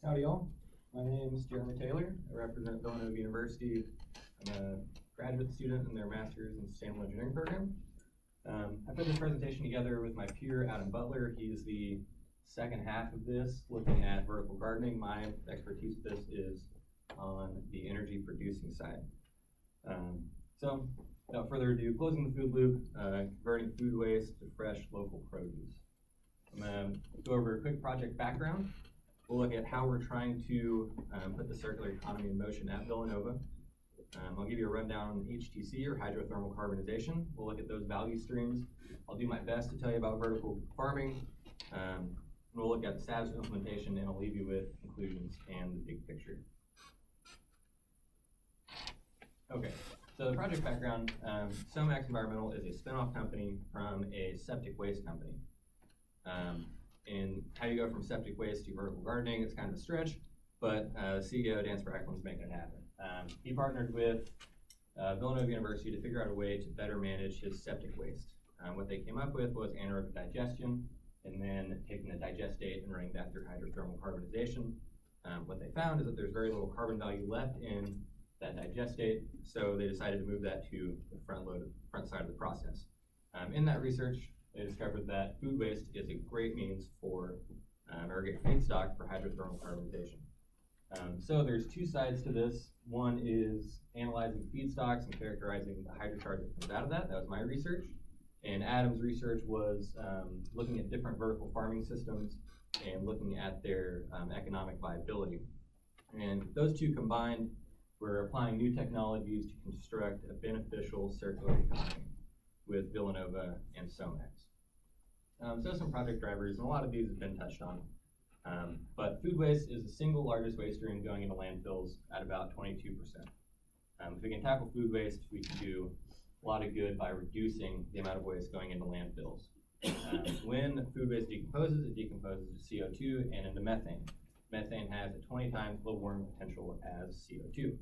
Howdy y'all, my name is Jeremy Taylor. I represent Villanova University. I'm a graduate student in their Master's in Sustainable Engineering program. I put this presentation together with my peer Adam Butler. He's the second half of this, looking at vertical gardening. My expertise with this is on the energy producing side. So without further ado, closing the food loop, converting food waste to fresh local produce. I'm going to go over a quick project background. We'll look at how we're trying to put the circular economy in motion at Villanova. I'll give you a rundown on HTC, or hydrothermal carbonization. We'll look at those value streams. I'll do my best to tell you about vertical farming. We'll look at the status of implementation, and I'll leave you with conclusions and the big picture. Okay, so the project background, Somax Environmental is a spin-off company from a septic waste company. And how you go from septic waste to vertical gardening, it's kind of a stretch, but CEO Dan Spracklin's making it happen. He partnered with Villanova University to figure out a way to better manage his septic waste. What they came up with was anaerobic digestion, and then taking the digestate and running that through hydrothermal carbonization. What they found is that there's very little carbon value left in that digestate, so they decided to move that to the front side of the process. In that research, they discovered that food waste is a great means for, or a great feedstock for hydrothermal carbonization. So there's two sides to this. One is analyzing feedstocks and characterizing the hydrochar that comes out of that. That was my research. And Adam's research was looking at different vertical farming systems and looking at their economic viability. And those two combined, we're applying new technologies to construct a beneficial circular economy with Villanova and Somax. So some project drivers, and a lot of these have been touched on. But food waste is the single largest waste stream going into landfills at about 22%. If we can tackle food waste, we can do a lot of good by reducing the amount of waste going into landfills. When food waste decomposes, it decomposes to CO2 and into methane. Methane has a 20 times global warming potential as CO2.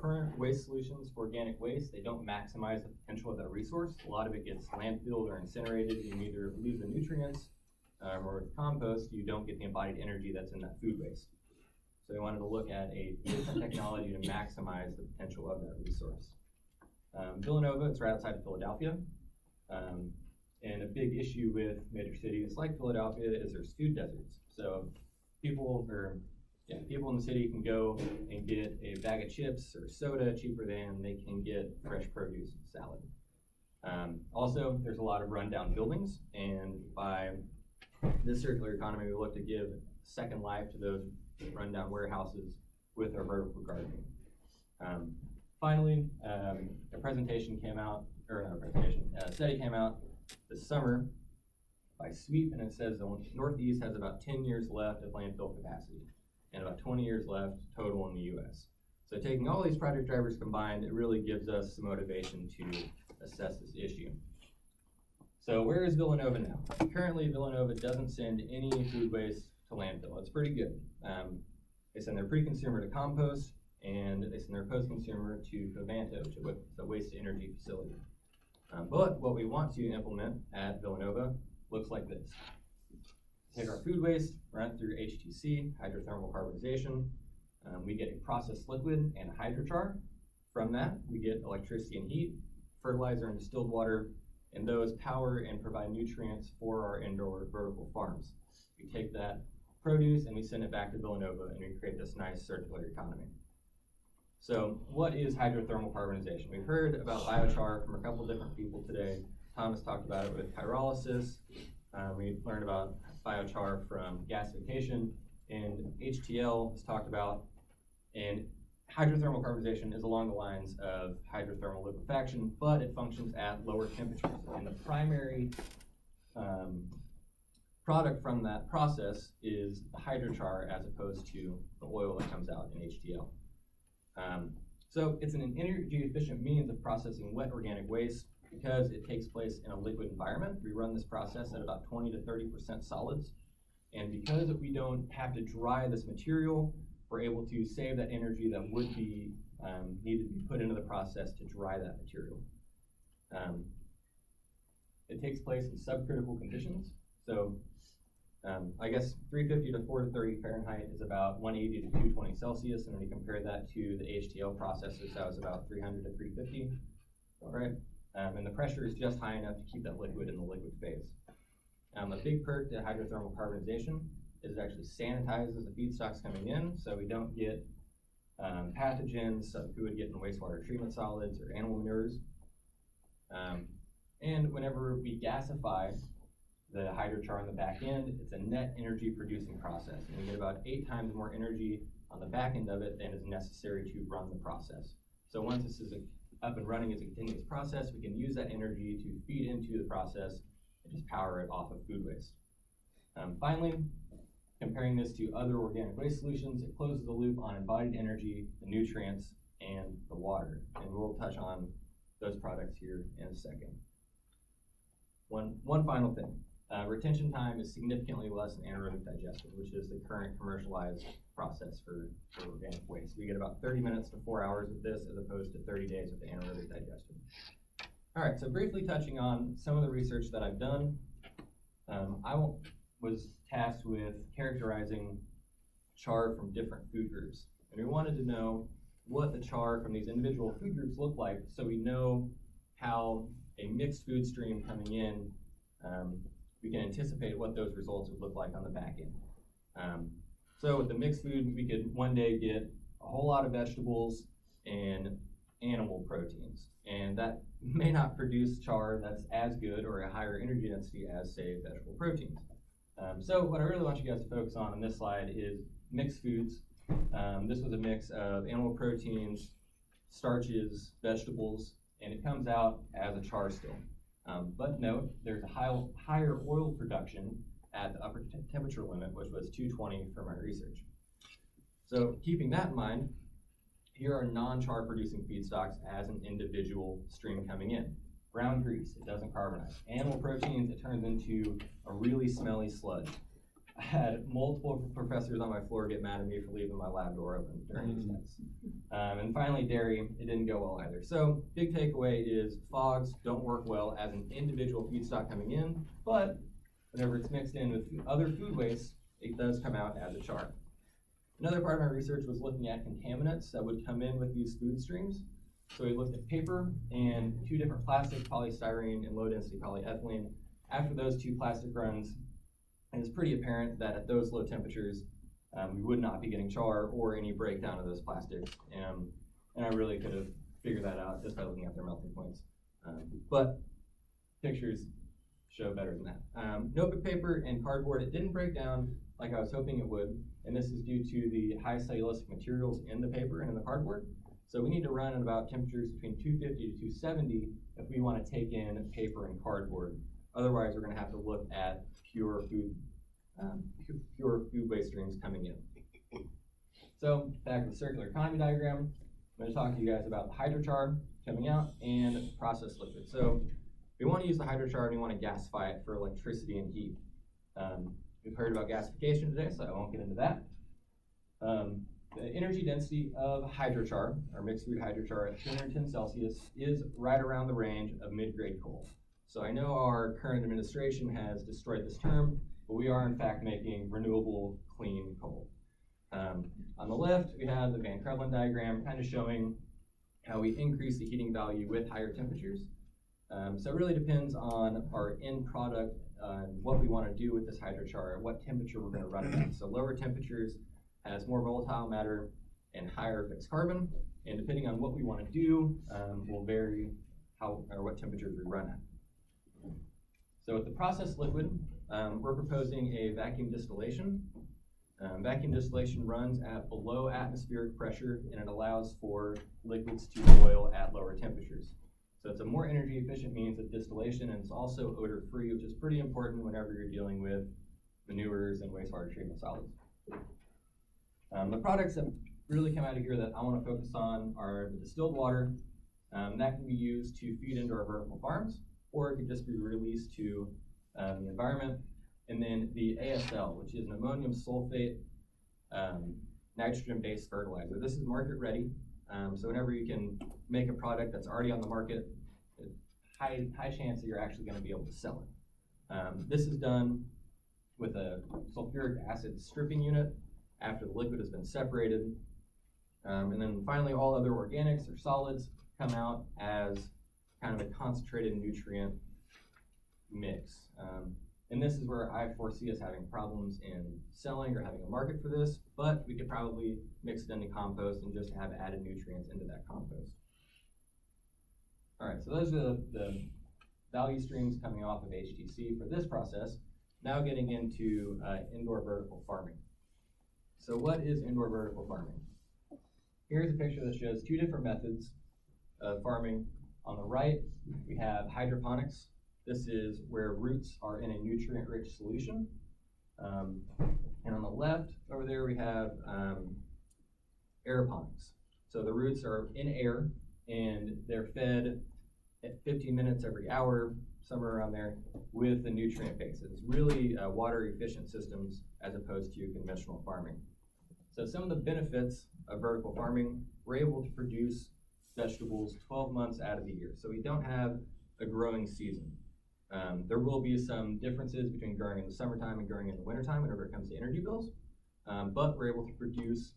Current waste solutions for organic waste, they don't maximize the potential of that resource. A lot of it gets landfilled or incinerated. You either lose the nutrients, or with compost, you don't get the embodied energy that's in that food waste. So we wanted to look at a different technology to maximize the potential of that resource. Villanova, it's right outside of Philadelphia. And a big issue with major cities like Philadelphia is there's food deserts. So people in the city can go and get a bag of chips or soda cheaper than they can get fresh produce and salad. Also, there's a lot of rundown buildings, and by this circular economy, we look to give second life to those rundown warehouses with our vertical gardening. Finally, a study came out this summer by Sweep, and it says the Northeast has about 10 years left of landfill capacity and about 20 years left total in the US. So taking all these project drivers combined, it really gives us some motivation to assess this issue. So where is Villanova now? Currently, Villanova doesn't send any food waste to landfill. It's pretty good. They send their pre-consumer to compost, and they send their post-consumer to Covanto, to the waste-to-energy facility. But what we want to implement at Villanova looks like this. Take our food waste, run it through HTC, hydrothermal carbonization. We get a processed liquid and hydrochar. From that, we get electricity and heat, fertilizer and distilled water, and those power and provide nutrients for our indoor vertical farms. We take that produce and we send it back to Villanova, and we create this nice circular economy. So what is hydrothermal carbonization? We've heard about biochar from a couple different people today. Thomas talked about it with pyrolysis. We learned about biochar from gasification, and HTL is talked about. And hydrothermal carbonization is along the lines of hydrothermal liquefaction, but it functions at lower temperatures. And the primary product from that process is the hydrochar as opposed to the oil that comes out in HTL. So it's an energy efficient means of processing wet organic waste because it takes place in a liquid environment. We run this process at about 20 to 30% solids. And because we don't have to dry this material, we're able to save that energy that would be needed to be put into the process to dry that material. It takes place in subcritical conditions. So I guess 350 to 430 Fahrenheit is about 180 to 220 Celsius, and when you compare that to the HTL processes, that was about 300 to 350, all right? And the pressure is just high enough to keep that liquid in the liquid phase. A big perk to hydrothermal carbonization is it actually sanitizes the feedstocks coming in, so we don't get pathogens that we would get in wastewater treatment solids or animal manures. And whenever we gasify the hydrochar on the back end, it's a net energy producing process, and we get about 8 times more energy on the back end of it than is necessary to run the process. So once this is up and running as a continuous process, we can use that energy to feed into the process and just power it off of food waste. Finally, comparing this to other organic waste solutions, it closes the loop on embodied energy, the nutrients, and the water. And we'll touch on those products here in a second. One final thing. Retention time is significantly less than anaerobic digestion, which is the current commercialized process for organic waste. We get about 30 minutes to 4 hours with this as opposed to 30 days with the anaerobic digestion. All right, so briefly touching on some of the research that I've done. I was tasked with characterizing char from different food groups. And we wanted to know what the char from these individual food groups look like so we know how a mixed food stream coming in, we can anticipate what those results would look like on the back end. So with the mixed food, we could one day get a whole lot of vegetables and animal proteins. And that may not produce char that's as good or a higher energy density as, say, vegetable proteins. So what I really want you guys to focus on this slide is mixed foods. This was a mix of animal proteins, starches, vegetables, and it comes out as a char still. But note, there's a higher oil production at the upper temperature limit, which was 220 for my research. So keeping that in mind, here are non-char producing feedstocks as an individual stream coming in. Brown grease, it doesn't carbonize. Animal proteins, it turns into a really smelly sludge. I had multiple professors on my floor get mad at me for leaving my lab door open during these tests. And finally, dairy, it didn't go well either. So big takeaway is fogs don't work well as an individual feedstock coming in, but whenever it's mixed in with other food waste, it does come out as a char. Another part of my research was looking at contaminants that would come in with these food streams. So we looked at paper and 2 different plastics, polystyrene and low-density polyethylene. After those 2 plastic runs, it was pretty apparent that at those low temperatures, we would not be getting char or any breakdown of those plastics. And I really could have figured that out just by looking at their melting points. But pictures show better than that. Notebook paper and cardboard, it didn't break down like I was hoping it would. And this is due to the high cellulosic materials in the paper and in the cardboard. So we need to run at about temperatures between 250 to 270 if we want to take in paper and cardboard. Otherwise, we're going to have to look at pure food waste streams coming in. So back to the circular economy diagram, I'm going to talk to you guys about the hydrochar coming out and processed liquid. So we want to use the hydrochar and we want to gasify it for electricity and heat. We've heard about gasification today, so I won't get into that. The energy density of hydrochar, or mixed food hydrochar at 210 Celsius, is right around the range of mid-grade coal. So I know our current administration has destroyed this term, but we are in fact making renewable, clean coal. On the left, we have the Van Krevelen diagram kind of showing how we increase the heating value with higher temperatures. So it really depends on our end product and what we want to do with this hydrochar and what temperature we're going to run it at. So lower temperatures has more volatile matter and higher fixed carbon, and depending on what we want to do, will vary how or what temperatures we run at. So with the processed liquid, we're proposing a vacuum distillation. Vacuum distillation runs at below atmospheric pressure, and it allows for liquids to boil at lower temperatures. So it's a more energy efficient means of distillation, and it's also odor free, which is pretty important whenever you're dealing with manures and wastewater treatment solids. The products that really come out of here that I want to focus on are the distilled water. That can be used to feed into our vertical farms, or it could just be released to the environment. And then the ASL, which is an ammonium sulfate nitrogen-based fertilizer. This is market ready, so whenever you can make a product that's already on the market, high chance that you're actually going to be able to sell it. This is done with a sulfuric acid stripping unit after the liquid has been separated. And then finally, all other organics or solids come out as kind of a concentrated nutrient mix. And this is where I foresee us having problems in selling or having a market for this, but we could probably mix it into compost and just have added nutrients into that compost. All right, so those are the value streams coming off of HTC for this process. Now getting into indoor vertical farming. So what is indoor vertical farming? Here's a picture that shows two different methods of farming. On the right, we have hydroponics. This is where roots are in a nutrient-rich solution. And on the left, over there, we have aeroponics. So the roots are in air, and they're fed at 15 minutes every hour, somewhere around there, with the nutrient base. It's really water-efficient systems as opposed to conventional farming. So some of the benefits of vertical farming, we're able to produce vegetables 12 months out of the year. So we don't have a growing season. There will be some differences between growing in the summertime and growing in the wintertime whenever it comes to energy bills, but we're able to produce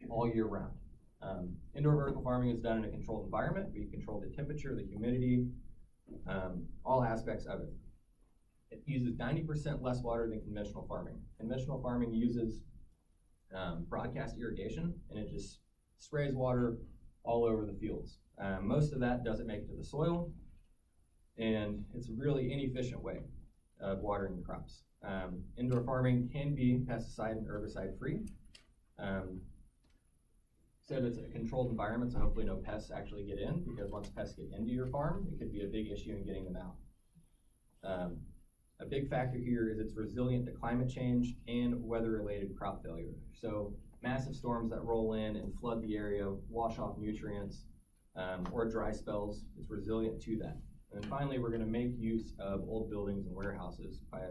all year round. Indoor vertical farming is done in a controlled environment. We control the temperature, the humidity, all aspects of it. It uses 90% less water than conventional farming. Conventional farming uses broadcast irrigation, and it just sprays water all over the fields. Most of that doesn't make it to the soil, and it's a really inefficient way of watering the crops. Indoor farming can be pesticide and herbicide free. Said it's a controlled environment, so hopefully no pests actually get in, because once pests get into your farm, it could be a big issue in getting them out. A big factor here is it's resilient to climate change and weather-related crop failure. So massive storms that roll in and flood the area, wash off nutrients, or dry spells, it's resilient to that. And then finally, we're going to make use of old buildings and warehouses by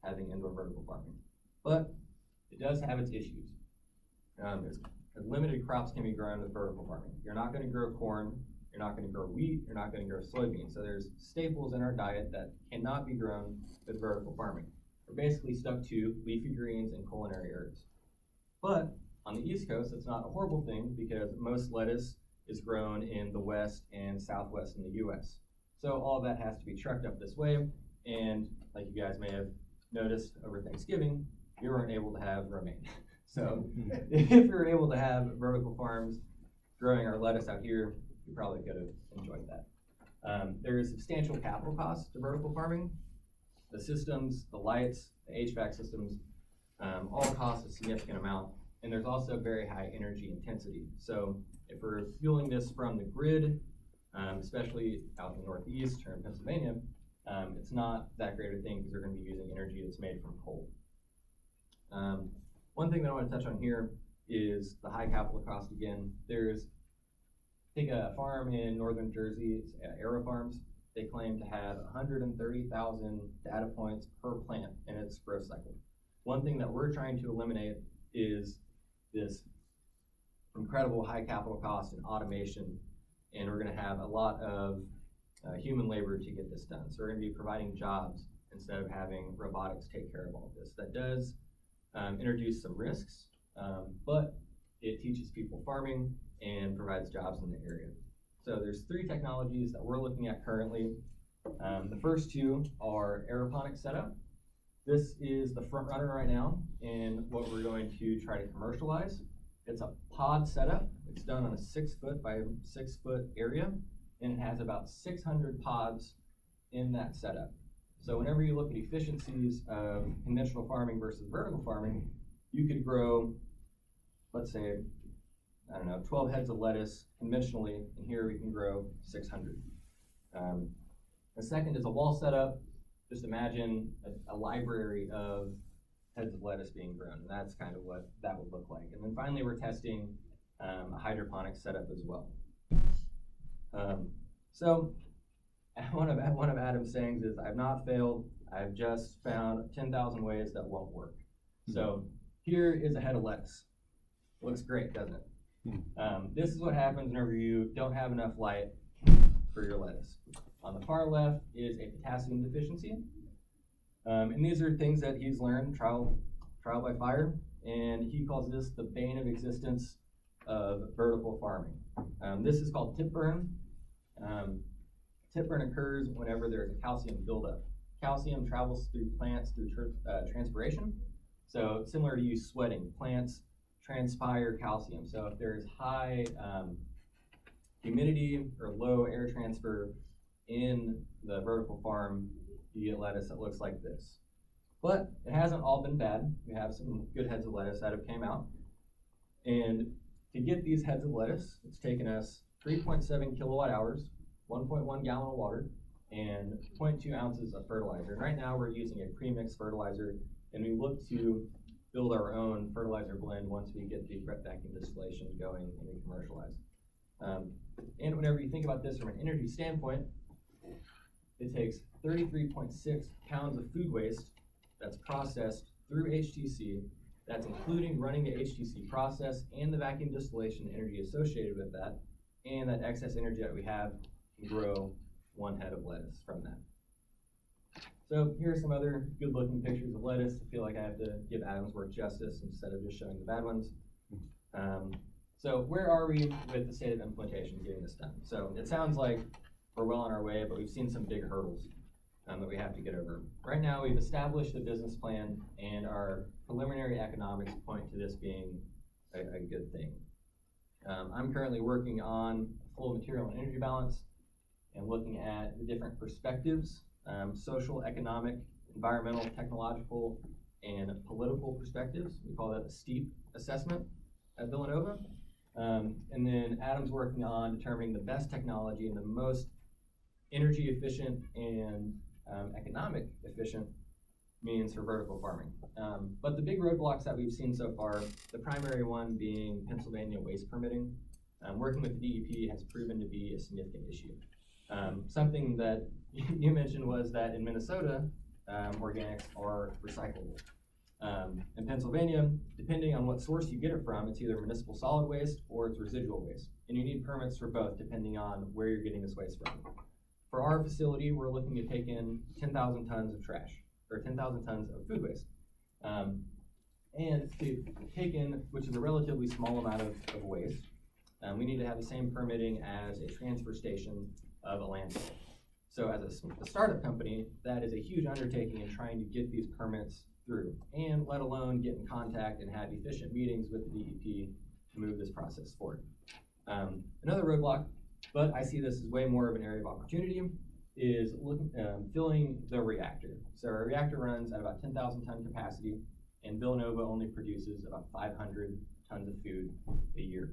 having indoor vertical farming. But it does have its issues. Limited crops can be grown with vertical farming. You're not going to grow corn, you're not going to grow wheat, you're not going to grow soybeans. So there's staples in our diet that cannot be grown with vertical farming. We're basically stuck to leafy greens and culinary herbs. But on the East Coast, it's not a horrible thing because most lettuce is grown in the West and Southwest in the US. So all of that has to be trucked up this way. And like you guys may have noticed over Thanksgiving, you weren't able to have romaine. So if you're able to have vertical farms growing our lettuce out here, you probably could have enjoyed that. There is substantial capital costs to vertical farming. The systems, the lights, the HVAC systems, all cost a significant amount. And there's also very high energy intensity. So if we're fueling this from the grid, especially out in the Northeast or in Pennsylvania, it's not that great a thing because they're going to be using energy that's made from coal. One thing that I want to touch on here is the high capital cost again. Take a farm in northern Jersey, it's Aero Farms. They claim to have 130,000 data points per plant in its growth cycle. One thing that we're trying to eliminate is this incredible high capital cost and automation, and we're going to have a lot of human labor to get this done. So we're going to be providing jobs instead of having robotics take care of all of this. That does introduce some risks, but it teaches people farming and provides jobs in the area. So there's 3 technologies that we're looking at currently. The first 2 are aeroponic setup. This is the front runner right now in what we're going to try to commercialize. It's a pod setup. It's done on a 6-foot by 6-foot area, and it has about 600 pods in that setup. So whenever you look at efficiencies of conventional farming versus vertical farming, you could grow, let's say, 12 heads of lettuce conventionally, and here we can grow 600. The second is a wall setup. Just imagine a library of heads of lettuce being grown, and that's kind of what that would look like. And then finally, we're testing a hydroponic setup as well. So one of Adam's sayings is, I've not failed, I've just found 10,000 ways that won't work. So here is a head of lettuce. Looks great, doesn't it? This is what happens whenever you don't have enough light for your lettuce. On the far left is a potassium deficiency. And these are things that he's learned trial by fire, and he calls this the bane of existence of vertical farming. This is called tip burn. Tip burn occurs whenever there's a calcium buildup. Calcium travels through plants through transpiration. So similar to you sweating, plants transpire calcium. So if there's high humidity or low air transfer in the vertical farm, you get lettuce that looks like this. But it hasn't all been bad. We have some good heads of lettuce that have came out. And to get these heads of lettuce, it's taken us 3.7 kilowatt hours, 1.1 gallon of water, and 0.2 ounces of fertilizer. And right now we're using a premixed fertilizer, and we look to build our own fertilizer blend once we get the vacuum distillation going and we commercialize. And whenever you think about this from an energy standpoint, it takes 33.6 pounds of food waste that's processed through HTC. That's including running the HTC process and the vacuum distillation energy associated with that, and that excess energy that we have can grow one head of lettuce from that. So here are some other good-looking pictures of lettuce. I feel like I have to give Adam's work justice instead of just showing the bad ones. So where are we with the state of implementation getting this done? So it sounds like we're well on our way, but we've seen some big hurdles that we have to get over. Right now, we've established a business plan, and our preliminary economics point to this being a good thing. I'm currently working on full material and energy balance and looking at the different perspectives, social, economic, environmental, technological, and political perspectives. We call that a STEEP assessment at Villanova. And then Adam's working on determining the best technology and the most energy efficient and economic efficient means for vertical farming. But the big roadblocks that we've seen so far, the primary one being Pennsylvania waste permitting. Working with the DEP has proven to be a significant issue. Something that you mentioned was that in Minnesota, organics are recyclable. In Pennsylvania, depending on what source you get it from, it's either municipal solid waste or it's residual waste. And you need permits for both depending on where you're getting this waste from. For our facility, we're looking to take in 10,000 tons of trash, or 10,000 tons of food waste. And to take in, which is a relatively small amount of waste, we need to have the same permitting as a transfer station of a landfill. So as a startup company, that is a huge undertaking in trying to get these permits through, and let alone get in contact and have efficient meetings with the DEP to move this process forward. Another roadblock, but I see this as way more of an area of opportunity, is filling the reactor. So our reactor runs at about 10,000 ton capacity, and Villanova only produces about 500 tons of food a year.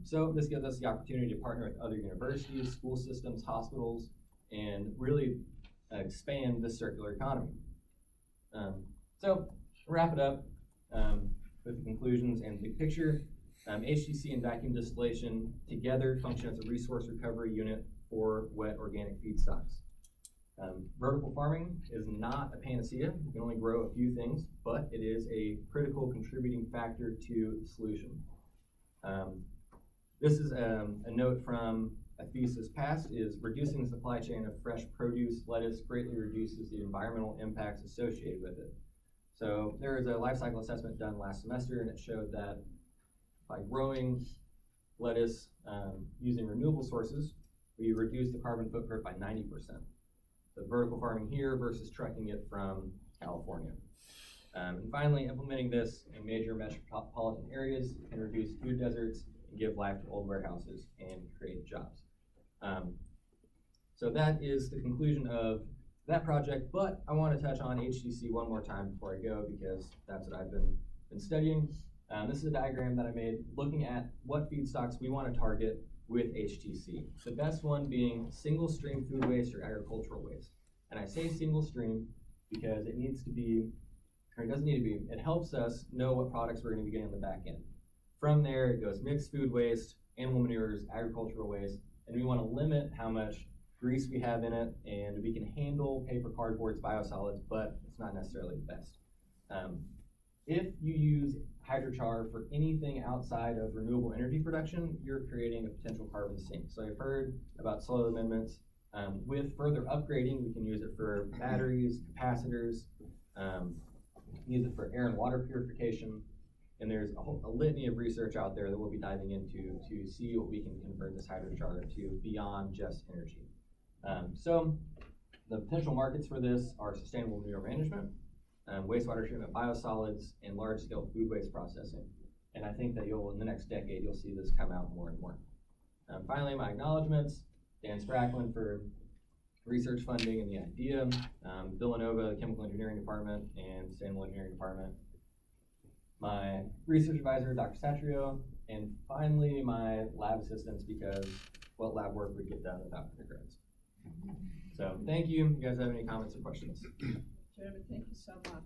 So this gives us the opportunity to partner with other universities, school systems, hospitals, and really expand the circular economy. So to wrap it up with the conclusions and big picture, HTC and vacuum distillation together function as a resource recovery unit for wet organic feedstocks. Vertical farming is not a panacea. You can only grow a few things, but it is a critical contributing factor to the solution. This is a note from a thesis passed, is reducing the supply chain of fresh produce lettuce greatly reduces the environmental impacts associated with it. So there was a life cycle assessment done last semester, and it showed that by growing lettuce using renewable sources, we reduce the carbon footprint by 90%. So vertical farming here versus trucking it from California. And finally, implementing this in major metropolitan areas can reduce food deserts and give life to old warehouses and create jobs. So that is the conclusion of that project, but I want to touch on HTC one more time before I go because that's what I've been studying. This is a diagram that I made looking at what feedstocks we want to target with HTC. The best one being single stream food waste or agricultural waste. And I say single stream because it needs to be, or it doesn't need to be, it helps us know what products we're going to be getting on the back end. From there, it goes mixed food waste, animal manures, agricultural waste, and we want to limit how much grease we have in it, and we can handle paper, cardboards, biosolids, but it's not necessarily the best. If you use hydrochar for anything outside of renewable energy production, you're creating a potential carbon sink. So I've heard about soil amendments. With further upgrading, we can use it for batteries, capacitors, use it for air and water purification, and there's a litany of research out there that we'll be diving into to see what we can convert this hydrocharger to beyond just energy. So the potential markets for this are sustainable manure management, wastewater treatment, biosolids, and large-scale food waste processing. And I think that in the next decade, you'll see this come out more and more. Finally, my acknowledgements: Dan Spracklin for research funding and the idea, Villanova, the Chemical Engineering Department, and Sustainable Engineering Department, my research advisor, Dr. Satrio, and finally, my lab assistants, because what lab work would get done without undergrads? So thank you. You guys have any comments or questions? Jeremy, thank you so much.